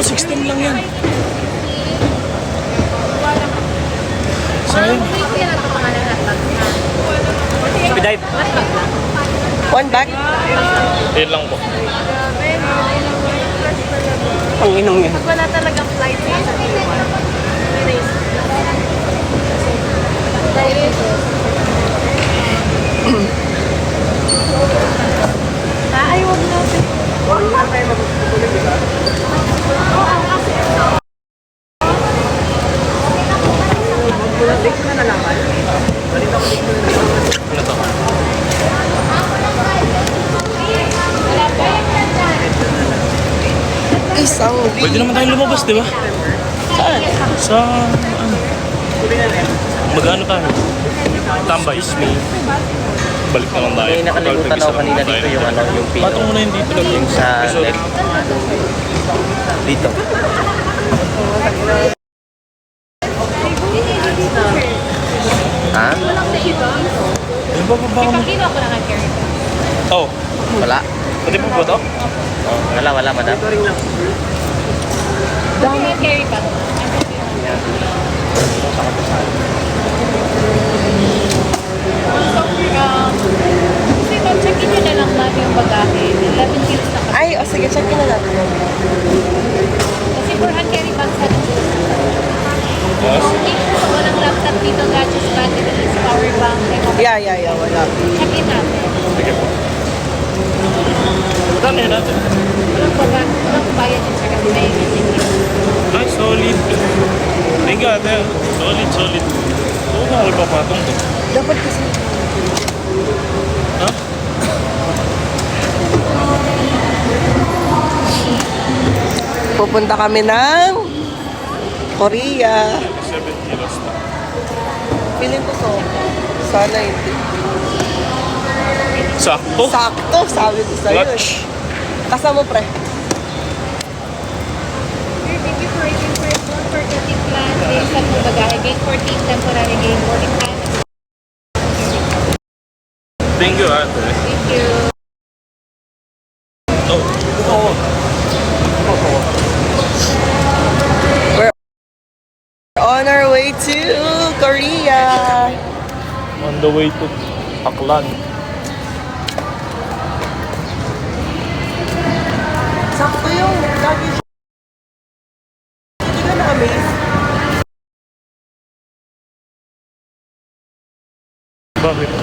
mo, 16 lang yan. Sayang. Speedive. One bag? Yan lang po. Panginong yan. Pag wala talagang flight sa isang iwan, erase. Ay, huwag natin. Ano to? Isang Pwede naman tayo lumabas, di ba? Saan? Sa, ano? Mag-ano tayo? Tambay. Balik naman tayo. May nakalimutan ako kanina dito yung ano, yung pino. Patong mo na yung dito lang. Yung sa left. Dito. Ha? Yung bababa mo. Kino ako naka-carry. Oh, Wala. pwede mo ba to? Oh, wala, madam. Dami carry pa. Kasi check-in nyo na lang ba yung bagahe. 11 kilos na kasi. Ay, o sige, check na natin. Kasi for hand carry bags sa Yes. walang laptop dito, gadgets, batteries, power bank, Yeah, wala. check-in natin. Sige po. Magkano yun natin? Walang bayad yung check-in na yung check-in. Ay, solid. Thank you, ate. Solid. Oo, mahal pa patong to. Dapat kasi. Ha? Pupunta kami ng Korea. 7 kilos na. Piling ko to. Sana hindi. Sakto. Sakto, sabi ko sa'yo. Clutch. Kasama pre. Thank you for rating for 13 class. Based on yung bagahe. Gate 14, temporary gate boarding time. Thank you, ate. Thank you. Oh. We're on our way to Korea. On the way to Aklan. Sakto yung luggage. Hindi ka na-amaze. Bakit?